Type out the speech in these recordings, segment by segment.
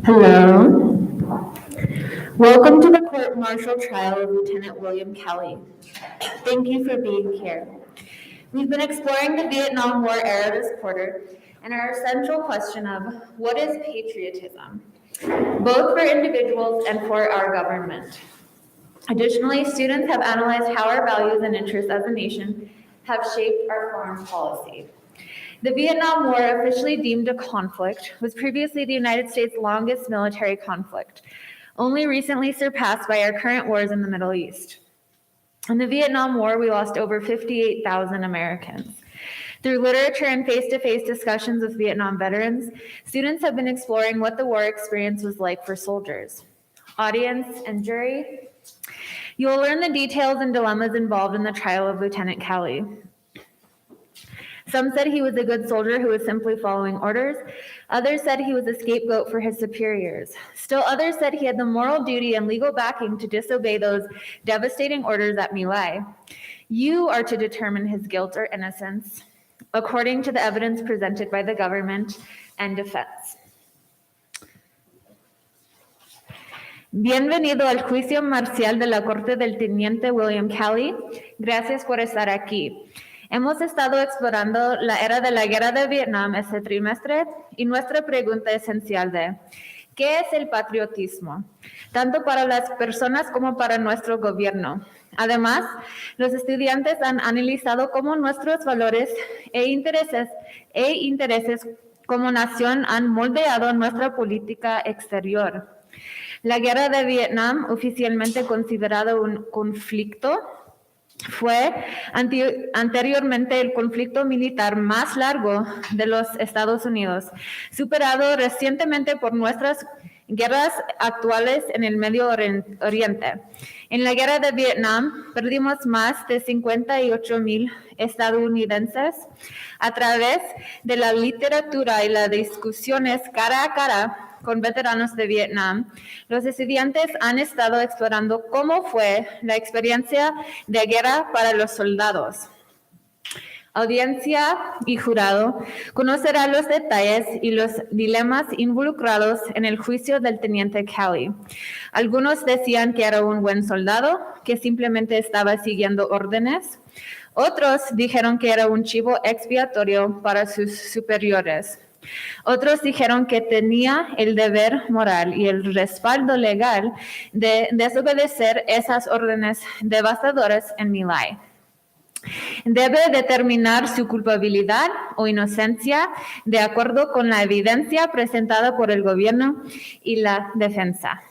Hello. Welcome to the court-martial trial of Lt William Calley. Thank you for being here. We've been exploring the Vietnam War era this quarter and our central question of what is patriotism, both for individuals and for our government. Additionally, students have analyzed how our values and interests as a nation have shaped our foreign policy. The Vietnam War, officially deemed a conflict, was previously the United States' longest military conflict, only recently surpassed by our current wars in the Middle East. In the Vietnam War, we lost over 58,000 Americans. Through literature and face-to-face discussions with Vietnam veterans, students have been exploring what the war experience was like for soldiers. Audience and jury, you will learn the details and dilemmas involved in the trial of Lt Calley. Some said he was a good soldier who was simply following orders. Others said he was a scapegoat for his superiors. Still others said he had the moral duty and legal backing to disobey those devastating orders at Mai Lai. You are to determine his guilt or innocence, according to the evidence presented by the government and defense. Bienvenido al juicio marcial de la Corte del Teniente William Calley. Gracias por estar aquí. Hemos estado explorando la era de la guerra de Vietnam este trimestre y nuestra pregunta esencial de ¿qué es el patriotismo? Tanto para las personas como para nuestro gobierno. Además, los estudiantes han analizado cómo nuestros valores e intereses como nación han moldeado nuestra política exterior. La guerra de Vietnam, oficialmente considerado un conflicto, fue anteriormente el conflicto militar más largo de los Estados Unidos, superado recientemente por nuestras guerras actuales en el Medio Oriente. En la guerra de Vietnam perdimos más de 58,000 estadounidenses. A través de la literatura y las discusiones cara a cara con veteranos de Vietnam, los estudiantes han estado explorando cómo fue la experiencia de guerra para los soldados. Audiencia y jurado conocerá los detalles y los dilemas involucrados en el juicio del teniente Calley. Algunos decían que era un buen soldado, que simplemente estaba siguiendo órdenes. Otros dijeron que era un chivo expiatorio para sus superiores. Otros dijeron que tenía el deber moral y el respaldo legal de desobedecer esas órdenes devastadoras en Mai Lai. Debe determinar su culpabilidad o inocencia de acuerdo con la evidencia presentada por el gobierno y la defensa.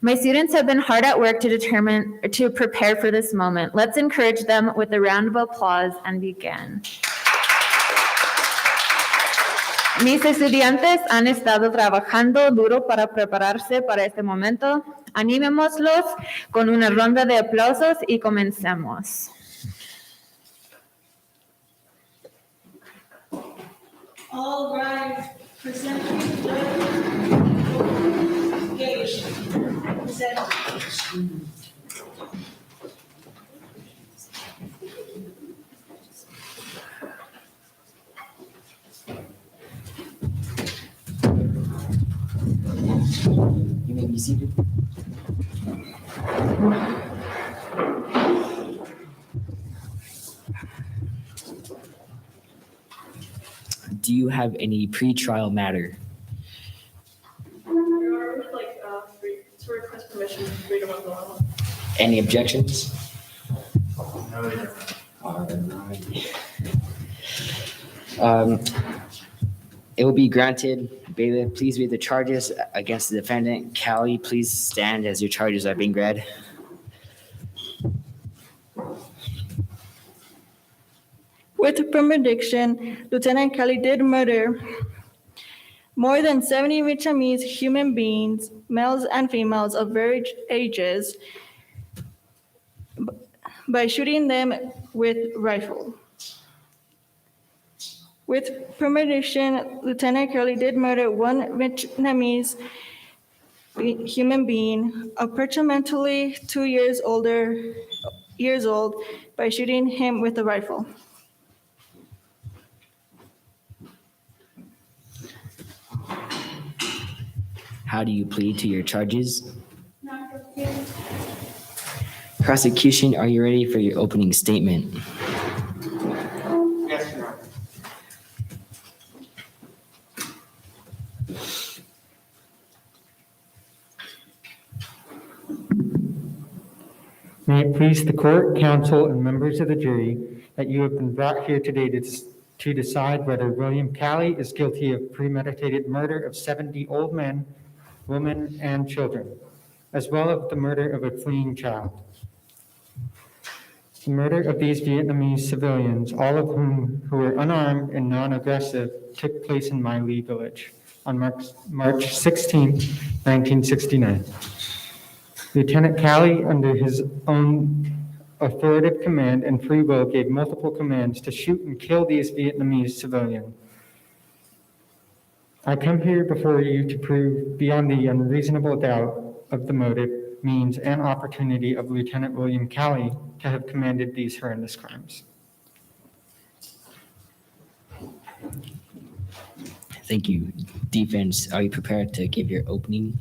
My students have been hard at work to prepare for this moment. Let's encourage them with a round of applause and begin. Mis estudiantes han estado trabajando duro para prepararse para este momento. Animémoslos con una ronda de aplausos y comencemos. All right, presenting engaged. You may be seated. Do you have any pretrial matter? Your Honor, we'd like to request permission to read them on the line. Any objections? No, All right. It will be granted. Bailiff, please read the charges against the defendant. Calley, please stand as your charges are being read. With premeditation, Lieutenant Calley did murder more than 70 Vietnamese human beings, males and females of various ages, by shooting them with rifle. With premeditation, Lieutenant Calley did murder one Vietnamese human being, approximately 2 years old, by shooting him with a rifle. How do you plead to your charges? Not guilty. Prosecution, are you ready for your opening statement? yes, Your Honor. May it please the court, counsel, and members of the jury that you have been brought here today to decide whether William Calley is guilty of premeditated murder of 70 old men, women, and children, as well as the murder of a fleeing child. The murder of these Vietnamese civilians, all of whom who were unarmed and non-aggressive, took place in Mai Lai village on March 16, 1969. Lieutenant Calley, under his own authoritative command and free will, gave multiple commands to shoot and kill these Vietnamese civilians. I come here before you to prove beyond the unreasonable doubt of the motive, means, and opportunity of Lieutenant William Calley to have commanded these horrendous crimes. Thank you. Defense, are you prepared to give your opening?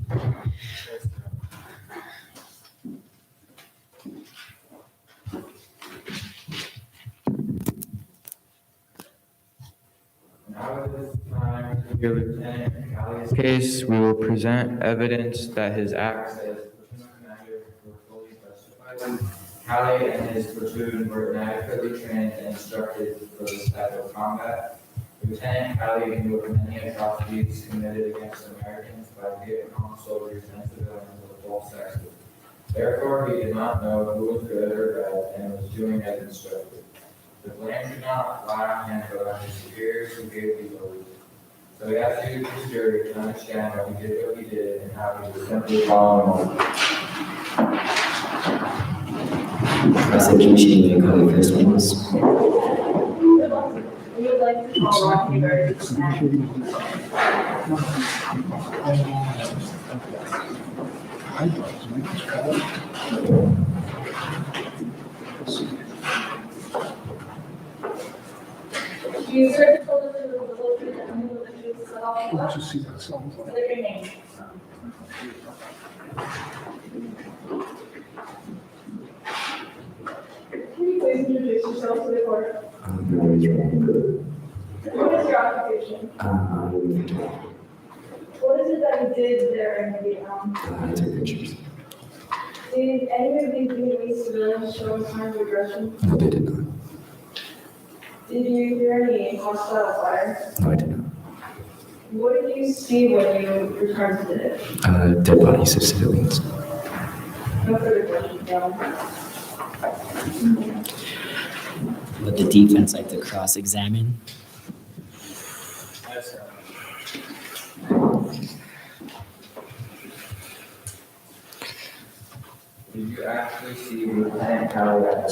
Now at this time, to hear Lieutenant Calley's case, we will present evidence that his acts as platoon commander were fully justified. Calley and his platoon were inadequately trained and instructed for this type of combat. Lieutenant Calley knew of many atrocities committed against Americans by Vietnam soldiers and civilians of both sexes. Therefore, he did not know who was good or bad and was doing as instructed. The blame did not lie on him, but on his superiors who gave these orders. So he asked you, the jury, to understand why he did what he did and how he was simply following orders. Prosecution, you may call your first witness. We would like to call Rocky Bird. Do you swear to tell the truth, the whole truth, and nothing but the truth, so help you God? Say your name. Can you please introduce yourself to the court? What is your occupation? What is it that you did there in Vietnam? I took pictures. Did any of these Vietnamese civilians show signs of aggression? No, they did not. Did you hear any hostile fire? No, I did not. What did you see when you returned to it? Dead bodies of civilians. No further questions, Gavin. Would the defense like to cross-examine? Yes, sir. Did you actually see Lieutenant Calley at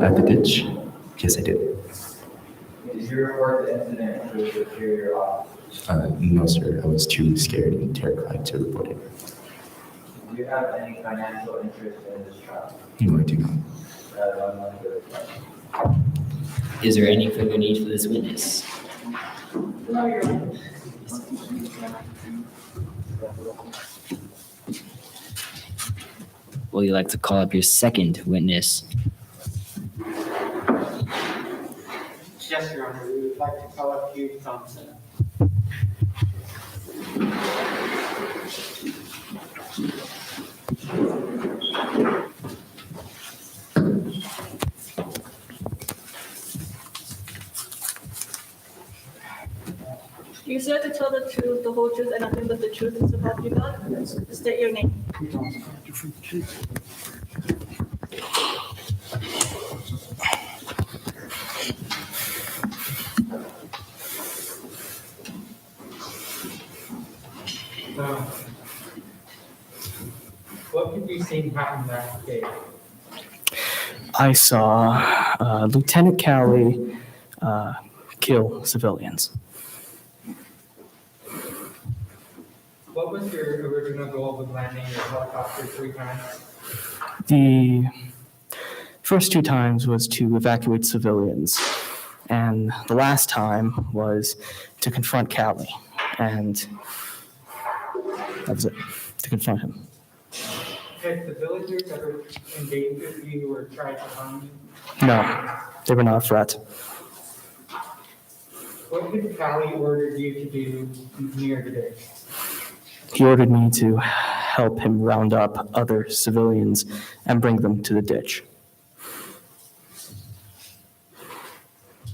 At the ditch? Yes, I did. Did you report the incident to the superior officer? No, sir. I was too scared and terrified to report it. Do you have any financial interest in this trial? No, I do not. Is there any further need for this witness? No, you're right. Will you like to call up your second witness? Yes, Your Honor. We would like to call up Hugh Thompson. Do you swear to tell the truth, the whole truth, and nothing but the truth, so help you God? State your name. What have you seen happen that day? I saw Lieutenant Calley kill civilians. What was your original goal of landing your helicopter 3 times? The first 2 times was to evacuate civilians, and the last time was to confront Calley, and that was it, to confront him. Had the villagers ever endangered you or tried to harm you? No, they were not a threat. What did Calley order you to do near the ditch? He ordered me to help him round up other civilians and bring them to the ditch.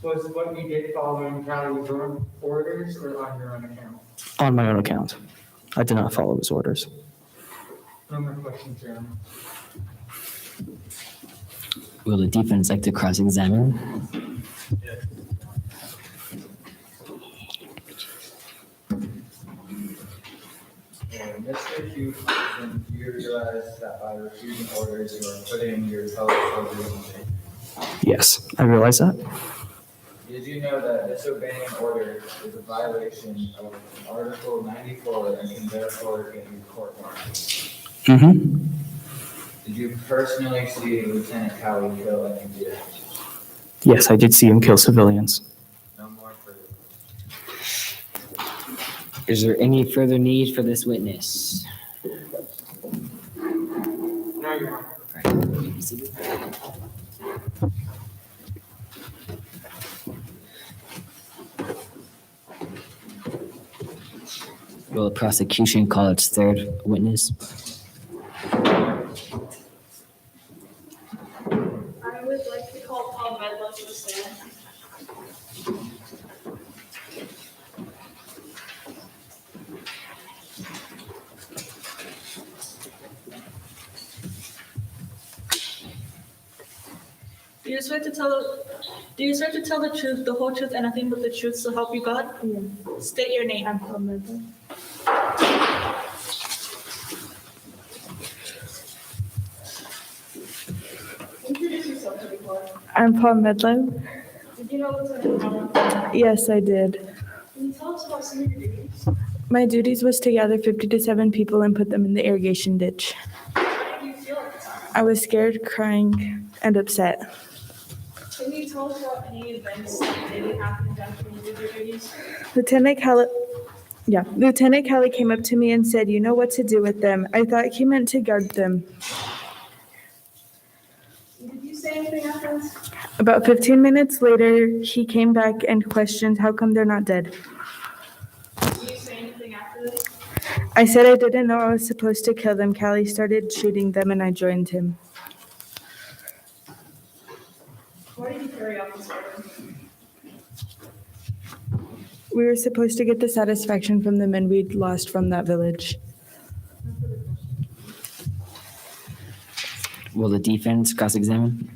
Was what you did following Calley's orders or on your own account? On my own account. I did not follow his orders. No more questions, Chairman. Will the defense like to cross-examine? Mr. Hugh Thompson, do you realize that by refusing orders, you are putting your fellow soldiers in danger? Yes, I realize that. Did you know that disobeying an order is a violation of Article 94 and can therefore get you court-martialed? Mm-hmm. Did you personally see Lieutenant Calley kill any civilians? Yes, I did see him kill civilians. No more further. Is there any further need for this witness? No, Your Honor. All right, you may be seated. Will the prosecution call its third witness? I would like to call Paul Medlow to the stand. Do you swear to tell the truth, the whole truth, and nothing but the truth, so help you God? Yeah. State your name. I'm Paul Medlow. Introduce yourself to the court. I'm Paul Medlow. Did you know Lieutenant Calley? Yes, I did. Can you tell us about some of your duties? My duties was to gather 50 to 7 people and put them in the irrigation ditch. How did you feel at the time? I was scared, crying, and upset. Can you tell us about any events that maybe happened after you did your duties? Lieutenant Calley came up to me and said, "You know what to do with them." I thought he meant to guard them. Did you say anything after this? About 15 minutes later, he came back and questioned how come they're not dead. Did you say anything after this? I said I didn't know I was supposed to kill them. Calley started shooting them and I joined him. Why did you carry out this order? We were supposed to get the satisfaction from the men we'd lost from that village. Will the defense cross-examine?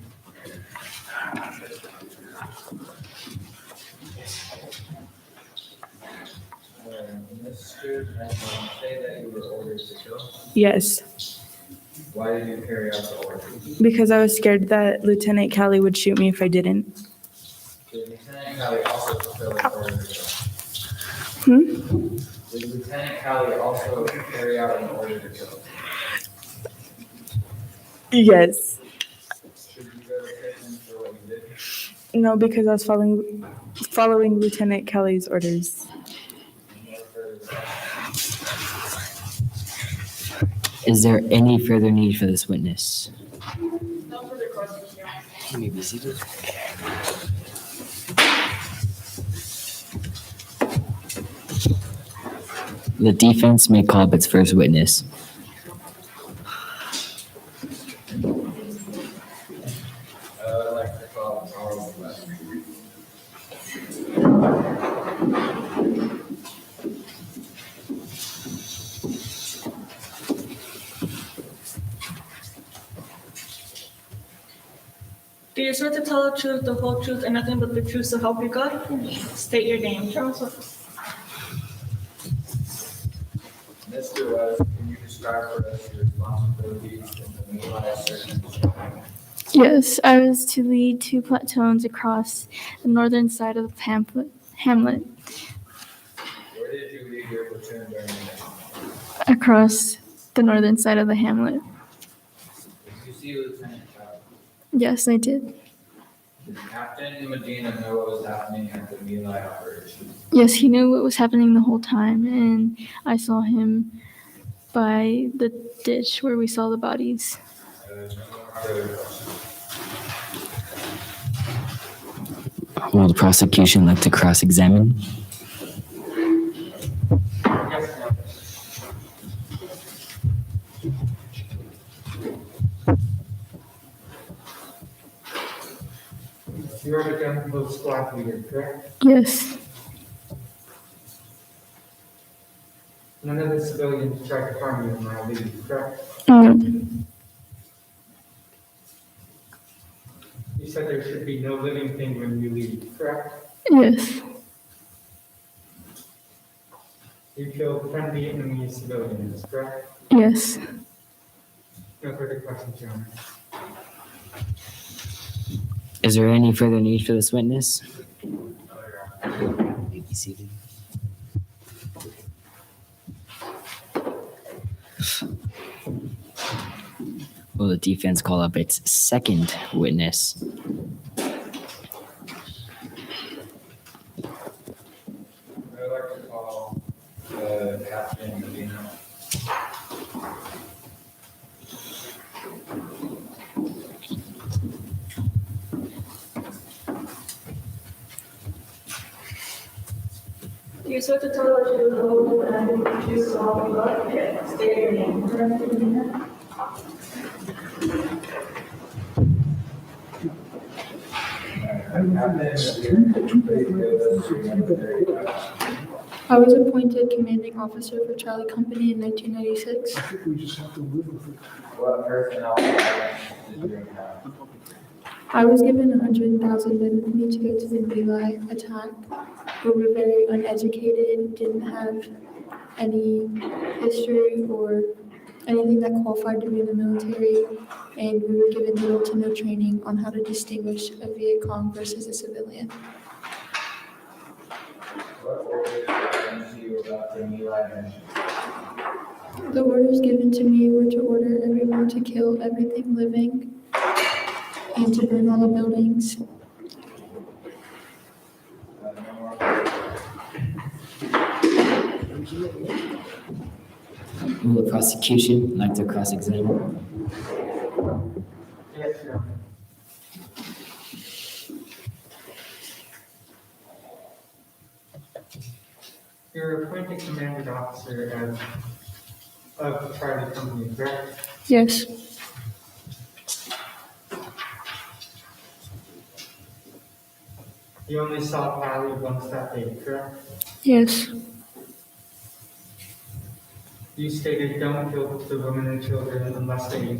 Mr. Medlow, say that you were ordered to kill. Yes, Why did you carry out the order? because I was scared that Lieutenant Calley would shoot me if I didn't. Did Lieutenant Calley also fulfill the order to kill? Did Lieutenant Calley also carry out an order to kill? Yes. Should you go to prison for what you did? No, because I was following Lieutenant Calley's orders. No further Is there any further need for this witness? No further questions, Your Honor. You may be seated. The defense may call up its first witness. I'd like to call Charles West. Do you swear to tell the truth, the whole truth, and nothing but the truth so help you God? State your name. Mr. West, can you describe for us your responsibilities in the Mai Lai circumstance? Yes, I was to lead 2 platoons across the northern side of the hamlet, Where did you lead your platoon during the day? across the northern side of the hamlet. Did you see Lieutenant Calley? Yes, I did. Did Captain Medina know what was happening at the Mai Lai operation? Yes, he knew what was happening the whole time, and I saw him by the ditch where we saw the bodies. No further questions. Will the prosecution like to cross-examine? You are the gun squad leader, correct? Yes, None of the civilians tried to harm you in my lead, correct? no, You said there should be no living thing when you leave, correct? yes, You killed 10 Vietnamese civilians, correct? yes. No further questions, Your Honor. Is there any further need for this witness? May be seated. Will the defense call up its second witness? I'd like to call Captain Medina. Do you swear to tell the truth, the whole truth, and nothing but the truth so help you God? State your name. I was appointed commanding officer for Charlie Company in 1996. What personnel did you have? I was given 100,000 men with me to go to the My Lai attack. We were very uneducated, didn't have any history or anything that qualified to be in the military, and we were given little to no training on how to distinguish a Viet Cong versus a civilian. What orders were given to you about the My Lai mission? The orders given to me were to order everyone to kill everything living and to burn all the buildings. No more. Will the prosecution like to cross-examine? Yes, Your Honor. You're appointed commanding officer of Charlie Company, correct? Yes, You only saw Calley once that day, correct? yes, You stated don't kill the women and children unless they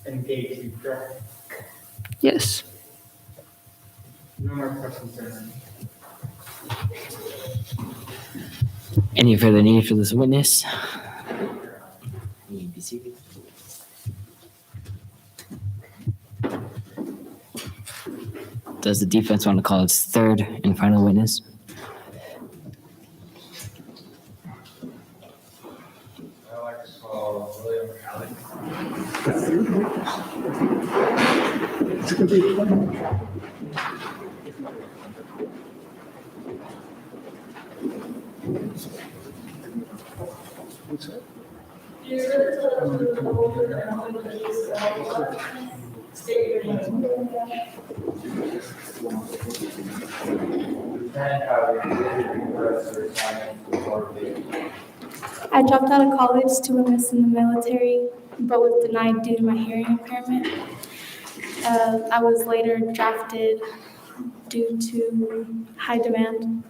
engage you, correct? yes. No more questions, Your Honor. Any further need for this witness? You may be seated. Does the defense want to call its third and final witness? I'd like to call Lt Calley. Do you swear to tell the truth, the whole truth, and nothing but the truth so help you God? State your name. Lieutenant Calley, please read the rest of your time before leaving. I dropped out of college to enlist in the military, but was denied due to my hearing impairment. I was later drafted due to high demand.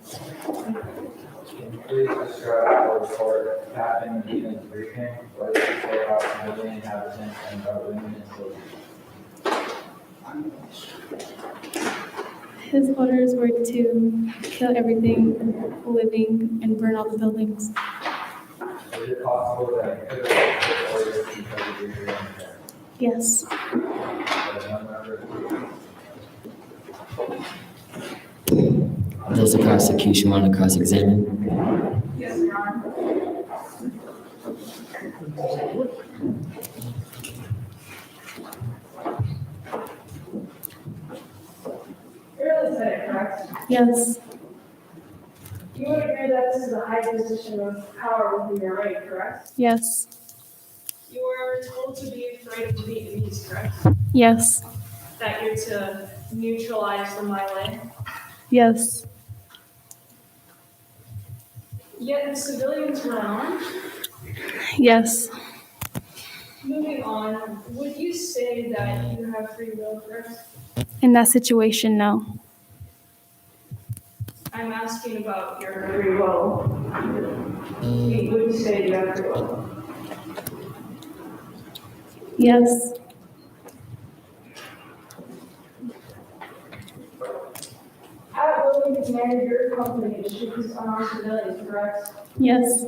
Please describe or report Captain Eaton's briefing. What did he say about civilian inhabitants and about women and children? His orders were to kill everything living and burn all the buildings. Is it possible that he could have issued orders because of your hearing impairment? Yes. Does the prosecution want to cross-examine? Yes, Your Honor. You're Lieutenant, correct? Yes. You would agree that this is a high position of power within your rank, correct? Yes. You were told to be afraid of the Vietnamese, correct? Yes. That you're to neutralize the Mai Lai. Yes. Yet the civilians were unarmed. Yes. Moving on, would you say that you have free will, correct? In that situation, no. I'm asking about your free will. Would you say you have free will? Yes. At will, you commanded your company to shoot these unarmed civilians, correct? Yes.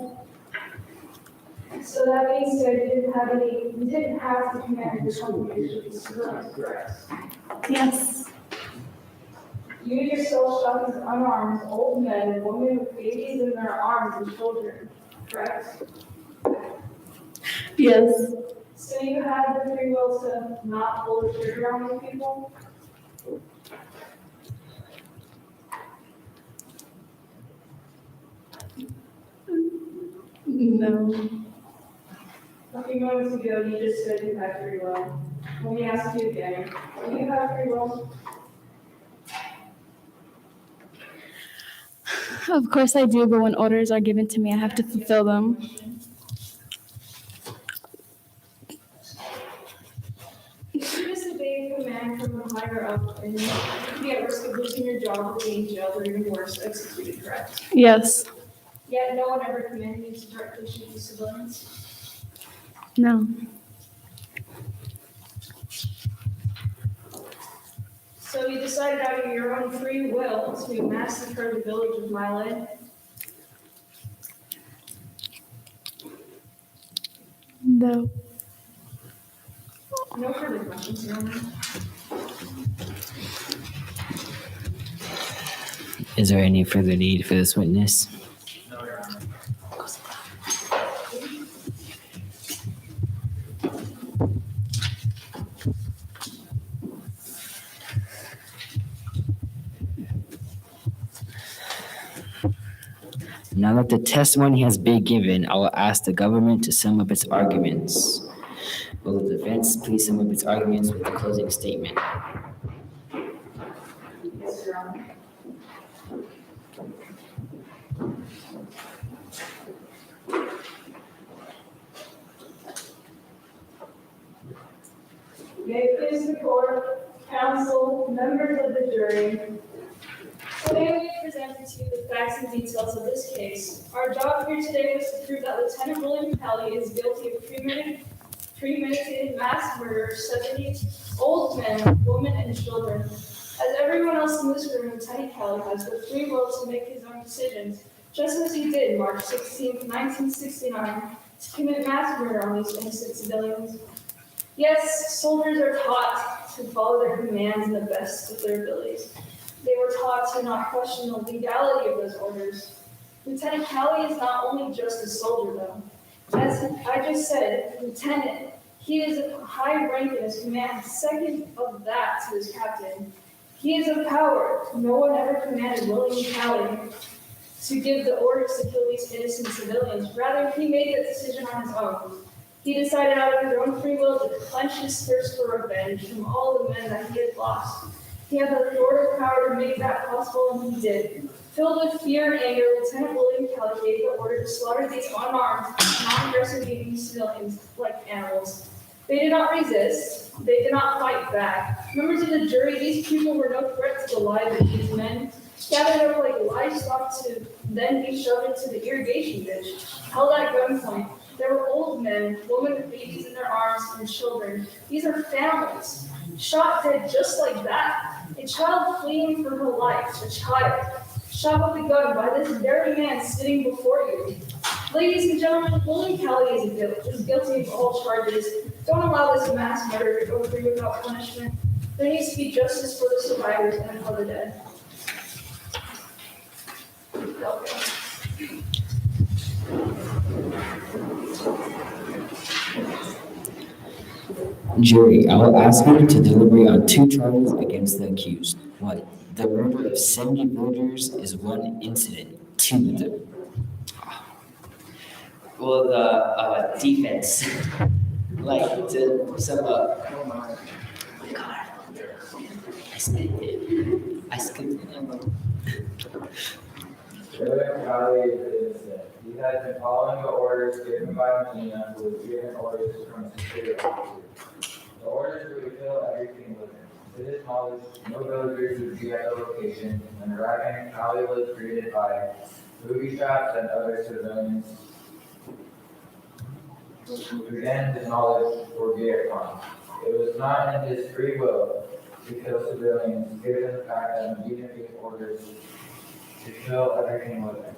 So that being said, you didn't have to command your company to shoot these civilians, correct? Yes. You yourself shot these unarmed old men and women with babies in their arms and children, correct? Yes. So you had the free will to not pull the trigger on these people? No. A few moments ago, you just said you had free will. Let me ask you again, do you have free will? Of course I do, but when orders are given to me, I have to fulfill them. If you disobey command from a higher up and you could be at risk of losing your job or being jailed or even worse, executed, correct? Yes. Yet no one ever commanded you to directly shoot these civilians? No. So you decided out of your own free will to massacre the village of Mai Lai? No. No further questions, Your Honor. Is there any further need for this witness? No, Your Honor. Now that the testimony has been given, I will ask the government to sum up its arguments. Will the defense please sum up its arguments with a closing statement? Yes, Your Honor. May it please the court, counsel, members of the jury. Today we presented to you the facts and details of this case. Our job here today was to prove that Lieutenant Lt Calley is guilty of premeditated mass murder of 70 old men, women, and children. As everyone else in this room, Lt Calley has the free will to make his own decisions, just as he did March 16, 1969, to commit mass murder on these innocent civilians. Yes, soldiers are taught to follow their commands in the best of their abilities. They were taught to not question the legality of those orders. Lt Calley is not only just a soldier, though. As I just said, lieutenant, he is of high rank in his command, second of that to his captain. He is of power. No one ever commanded William Calley to give the orders to kill these innocent civilians. Rather, he made that decision on his own. He decided out of his own free will to quench his thirst for revenge from all the men that he had lost. He had the authority power to make that possible, and he did. Filled with fear and anger, Lieutenant William Calley gave the order to slaughter these unarmed, non-aggressive evening civilians like animals. They did not resist. They did not fight back. Members of the jury, these people were no threat to the lives of these men, gathered up like livestock to then be shoved into the irrigation ditch, held at gunpoint. There were old men, women with babies in their arms, and children. These are families, shot dead just like that. A child fleeing for her life, a child, shot with a gun by this very man sitting before you. Ladies and gentlemen, William Calley is guilty of all charges. Don't allow this mass murder to go through without punishment. There needs to be justice for the survivors and for the dead. Jury, I will ask you to deliberate on 2 charges against the accused. 1. The murder of 70 villagers is one incident. 2. The defense, like to sum up. Oh my God, I skipped it. William Calley is innocent. He has been following the orders given by Medina, who was given orders from his superior officer. The orders were to kill everything living. To his knowledge, no villagers would be at the location, and arriving, Calley was greeted by booby traps and other civilians who again his knowledge were Viet Cong. It was not in his free will to kill civilians, given the fact that Medina gave orders to kill everything living.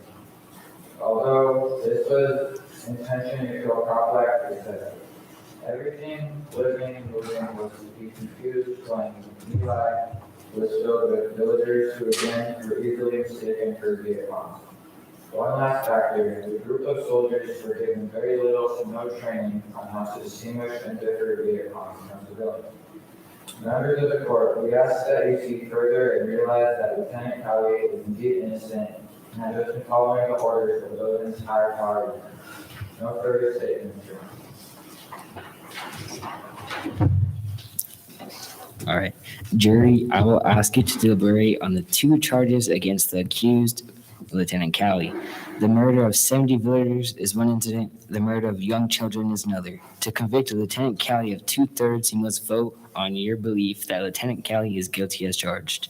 Although this was intention to kill complex, etc. Everything living moving was to be confused when Mai Lai was filled with villagers who again were easily mistaken for Viet Cong. One last factor, the group of soldiers were given very little to no training on how to distinguish and differ Viet Cong from civilians. Members of the court, we ask that you see further and realize that Lieutenant Calley is indeed innocent and has just been following the orders of those in his higher power. No further statements, Your Honor. All right. Jury, I will ask you to deliberate on the 2 charges against the accused, Lieutenant Calley. The murder of 70 villagers is one incident. The murder of young children is another. To convict Lieutenant Calley of 2/3, you must vote on your belief that Lieutenant Calley is guilty as charged.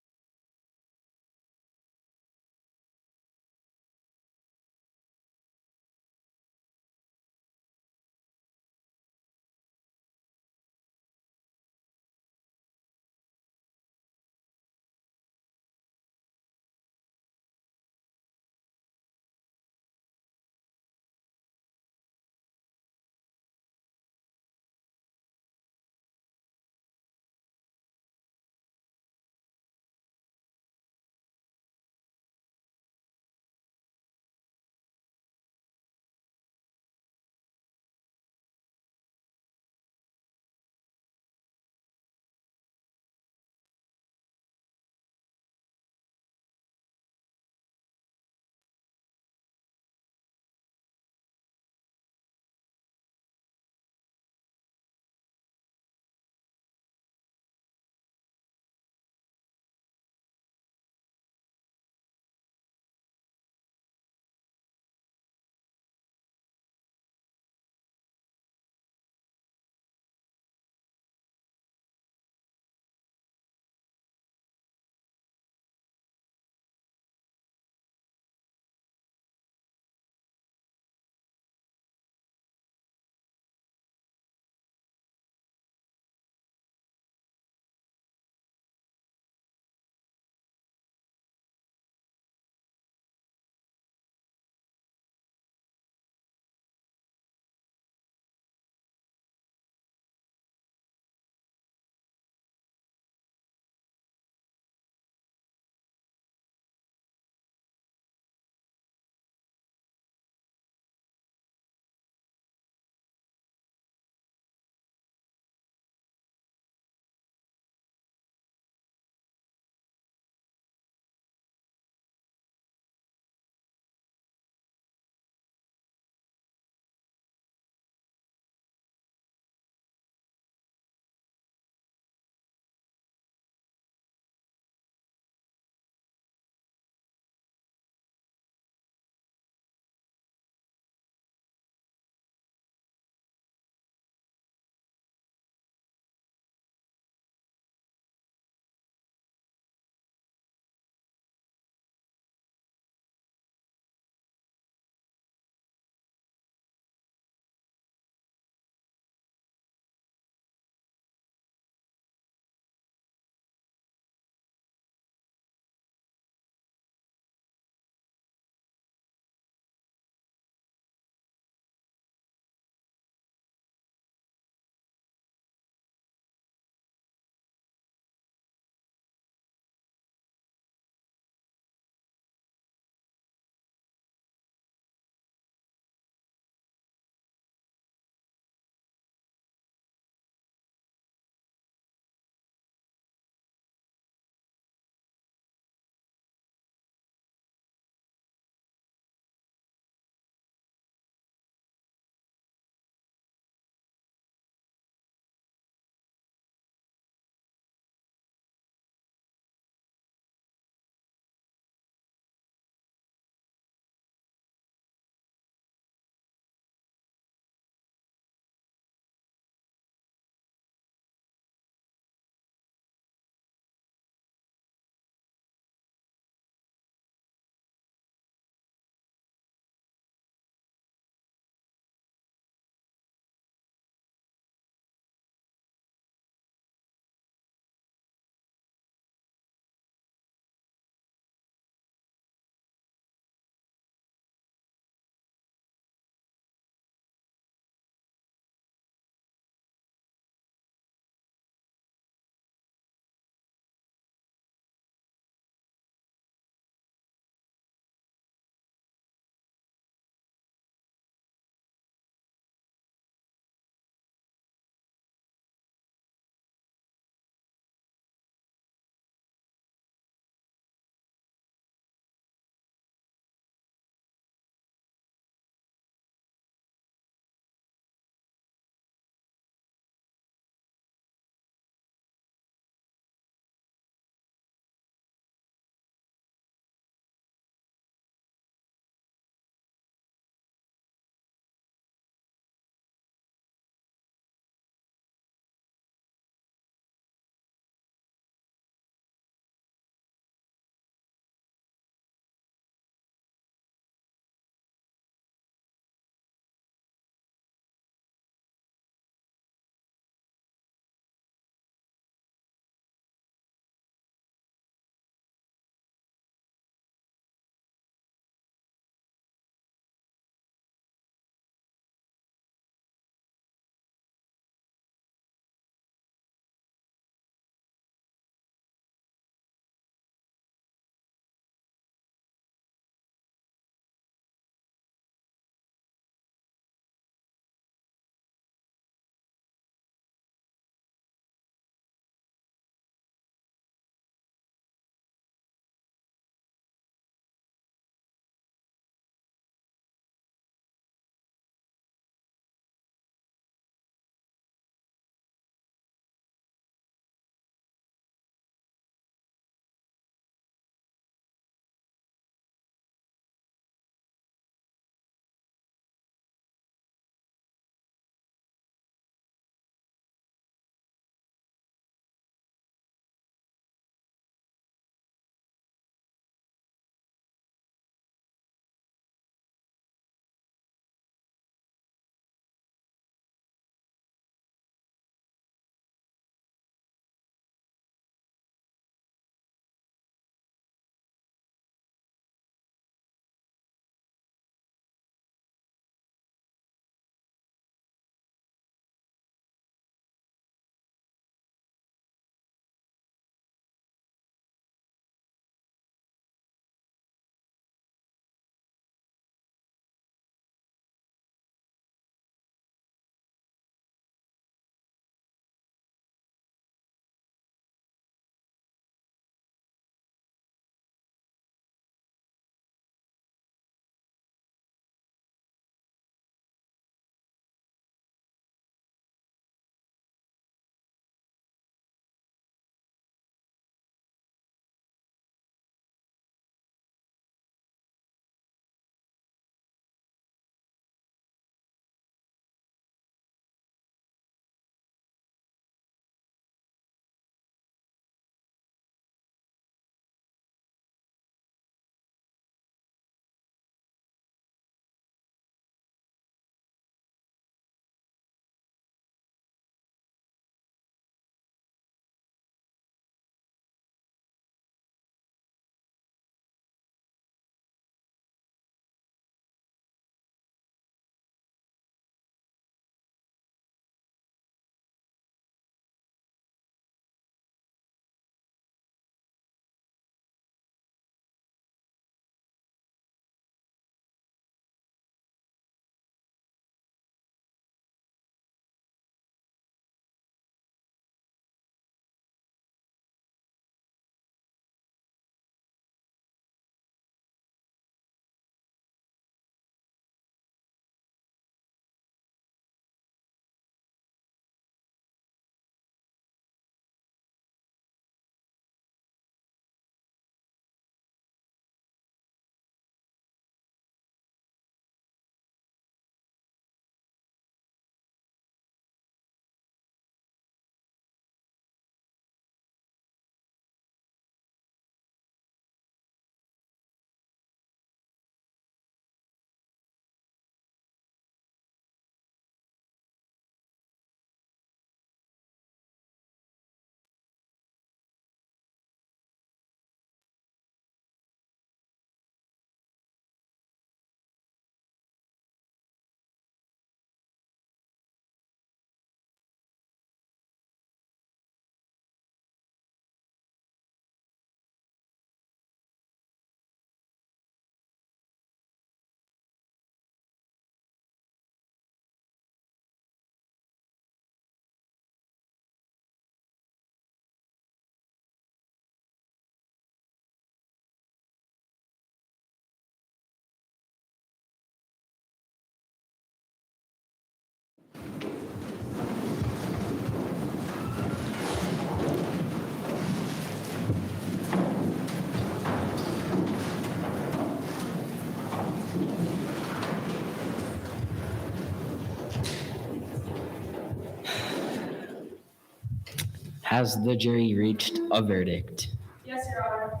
Has the jury reached a verdict? Yes, Your Honor.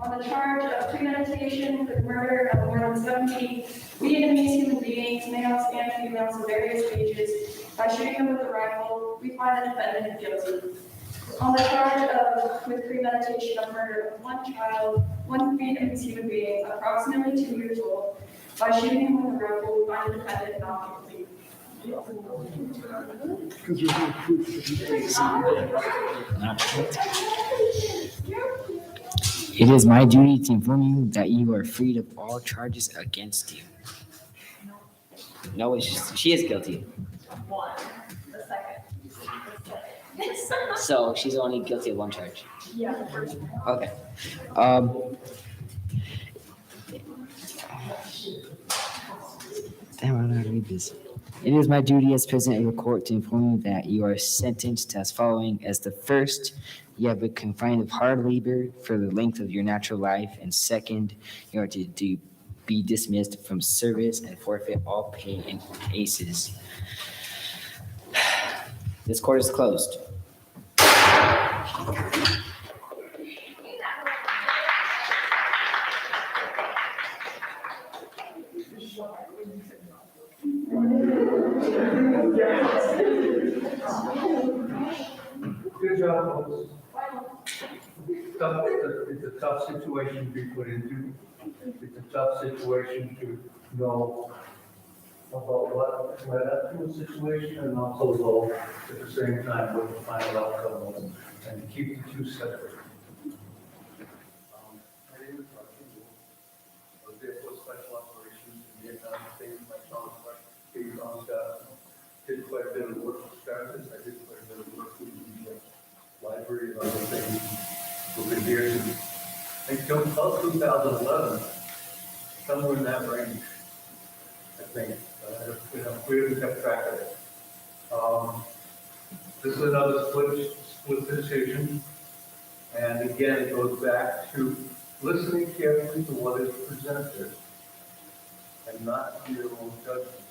On the charge of premeditation for the murder of more than 70 Vietnamese human beings, males and females of various ages, by shooting them with a rifle, we find the defendant guilty. On the charge of with premeditation of murder of one child, one Vietnamese human being, approximately 2 years old, by shooting him with a rifle, we find the defendant not guilty. Not guilty. It is my duty to inform you that you are freed of all charges against you. No, she is guilty. One, the second. So she's only guilty of one charge. Yeah. Okay. Damn, I don't know how to read this. It is my duty as president of the court to inform you that you are sentenced as following. As the first, you have been confined of hard labor for the length of your natural life. And second, you are to be dismissed from service and forfeit all pay in cases. This court is closed. Good job, folks. It's a tough situation to be put into. It's a tough situation to know about what led up to a situation and also know at the same time what the final outcome was and to keep the two separate. My name is Martin. I was there for special operations in Vietnam, stayed with my son, did quite a bit of work with Starfish. I did quite a bit of work with the library and other things over the years. Until about 2011, somewhere in that range, I think. We haven't kept track of it. This is another split decision. And again, it goes back to listening carefully to what is presented and not to your own judgment.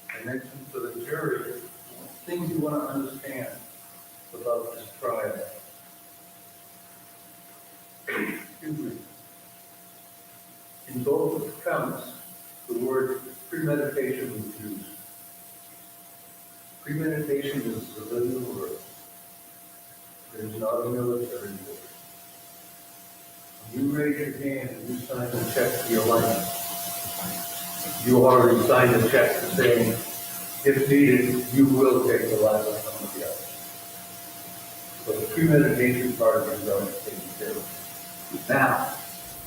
I mentioned to the jury things you want to understand about this trial. Excuse me. In both accounts, the word premeditation was used. Premeditation is a civilian word. It is not a military word. When you raise your hand and you sign a check for your life, you already signed a check saying, if needed, you will take the life of somebody else. So the premeditation part of it is already taken care of. Now,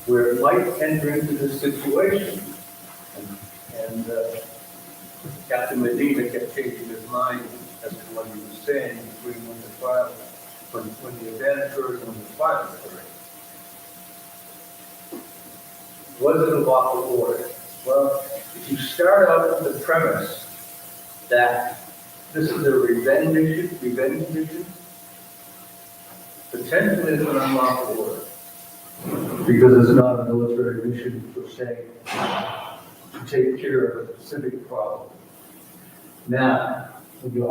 where it might enter into this situation, and Captain Medina kept changing his mind as to what he was saying between when the trial, when the event occurred and when the trial occurred. Was it a lawful order? Well, if you start out with the premise that this is a revenge mission, potentially it's an unlawful order. Because it's not a military mission per se to take care of a specific problem. Now, when you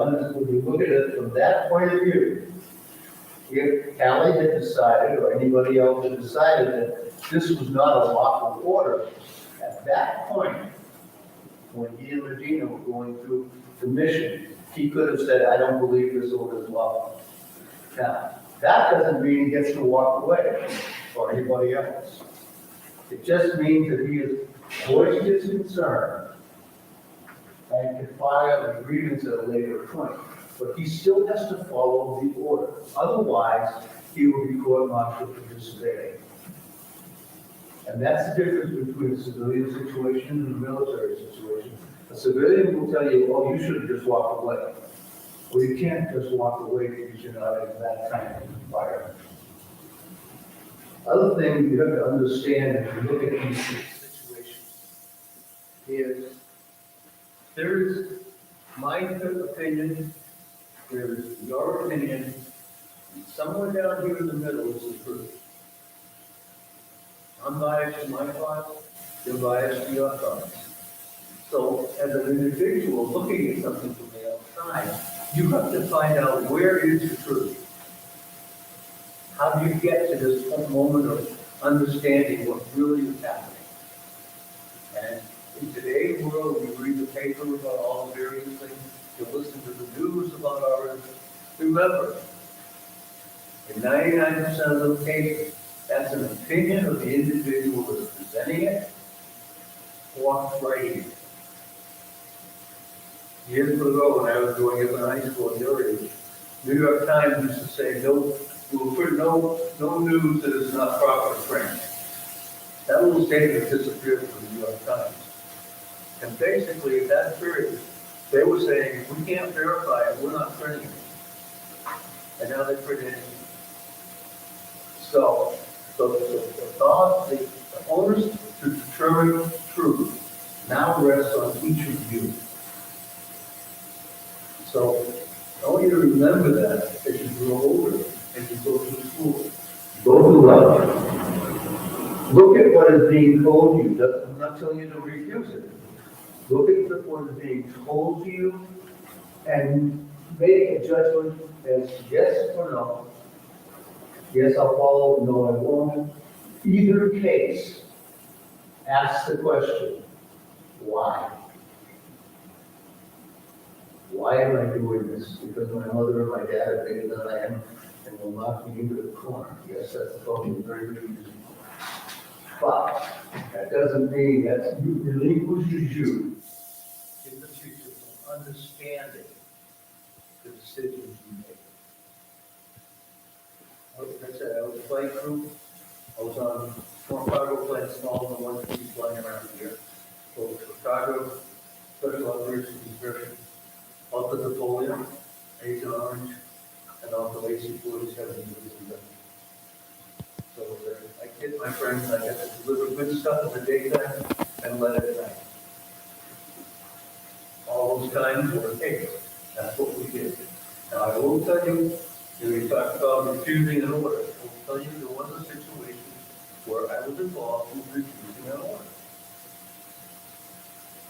look at it from that point of view, if Calley had decided, or anybody else had decided that this was not a lawful order, at that point, when he and Medina were going through the mission, he could have said, I don't believe this order is lawful. Now, that doesn't mean he gets to walk away, or anybody else. It just means that he has voiced his concern and can file a grievance at a later point. But he still has to follow the order. Otherwise, he will be court-martialed for disobeying. And that's the difference between a civilian situation and a military situation. A civilian will tell you, oh, you should just walk away. Well, you can't just walk away because you're not in that kind of environment. Other thing you have to understand as you look at these situations is there is my opinion, there is your opinion, and somewhere down here in the middle is the truth. I'm biased to my thoughts, you're biased to your thoughts. So as an individual looking at something from the outside, You have to find out where is the truth. How do you get to this moment of understanding what really is happening? And in today's world, you read the paper about all the various things, you listen to the news about our, remember, in 99% of the cases, that's an opinion of the individual who is presenting it or writing it. Years ago, when I was growing up in high school at your age, New York Times used to say, no, we will put no news that is not properly framed. That little statement disappeared from the New York Times. And basically, at that period, they were saying, we can't verify it, we're not printing it. And now they print it. So the onus to determine truth now rests on each of you. So I want you to remember that as you grow older, as you go through school. Go through life. Look at what is being told you. I'm not telling you to refuse it. Look at what is being told to you and make a judgment as yes or no. Yes, I'll follow, no, I won't. Either case, ask the question, why? Why am I doing this? Because my mother and my dad are bigger than I am and will knock me into the corner. Yes, that's probably very good reason. But that doesn't mean that you relinquishes you in the future from understanding the decisions you make. Like I said, I was a flight crew. I was on four cargo planes smaller than one piece flying around here. So Chicago, Special Operations Division, Alta Napoleon, Agent Orange, and also AC-47 division. So I kid my friends, I got to deliver good stuff in the daytime and let it at night. All those times were taken. That's what we did. Now I will tell you, we talked about refusing an order. I will tell you there was a situation where I was involved in refusing an order.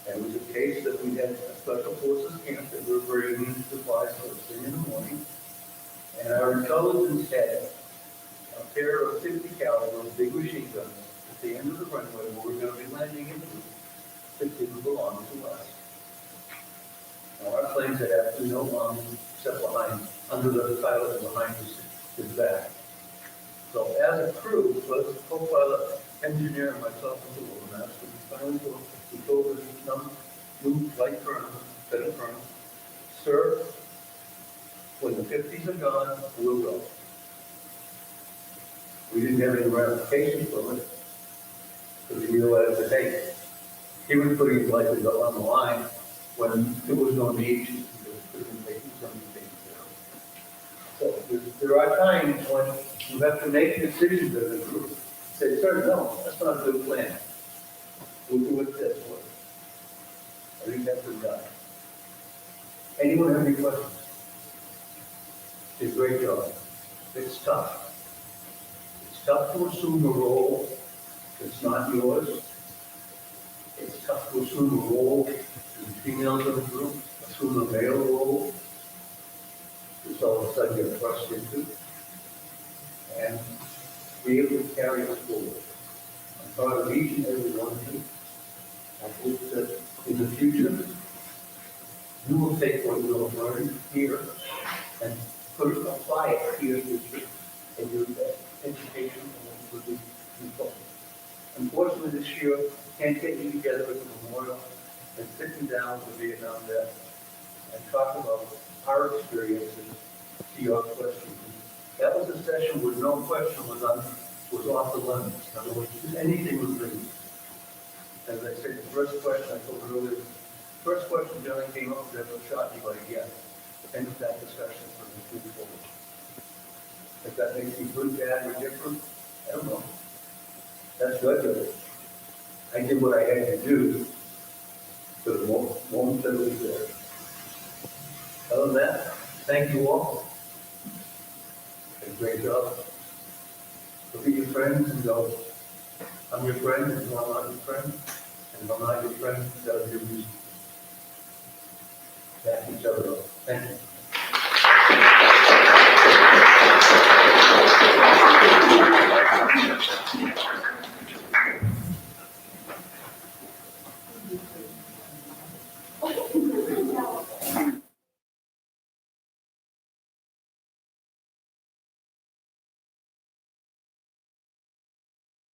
And it was a case that we had a special forces camp that we were bringing supplies first thing in the morning. And our intelligence had a pair of 50 caliber big machine guns at the end of the runway where we're going to be landing into that didn't belong to us. Now our planes had absolutely no bombs except behind, under the pilot and behind his back. So as a crew, both the co-pilot, engineer, and myself and the little master, we finally told this new flight colonel, lieutenant colonel, sir, when the 50s are gone, we'll go. We didn't have any ramifications from it, because he realized that, hey, he was putting his life on the line when there was no need to, because it could have been taken something there. So there are times when you have to make decisions as a group. Say, sir, no, that's not a good plan. We'll do it this way. I think that's what done. Anyone have any questions? It's a great job. It's tough. It's tough to assume a role that's not yours. It's tough to assume a role as females in the group, assume a male role, which all of a sudden you're thrust into, and be able to carry us forward. I'm proud of each and every one of you. I hope that in the future, you will take what you have learned here and apply it to your district and your education and what will be useful. Unfortunately, this year, can't get you together at the memorial and sitting down with the Vietnam vets and talk about our experiences to your questions. That was a session where no question was off the limits. In other words, anything was raised. As I said, the first question I told you earlier, first question Johnny came up with, that shot you like, yes. End of that discussion for the move forward. If that makes you good, bad, or different, I don't know. That's good. I did what I had to do for the moment that it was there. Other than that, thank you all. Did a great job. Look at your friends and go, I'm your friend, and I'm not your friend. And if I'm not your friend, that'll be a reason. Back each other up. Thank you.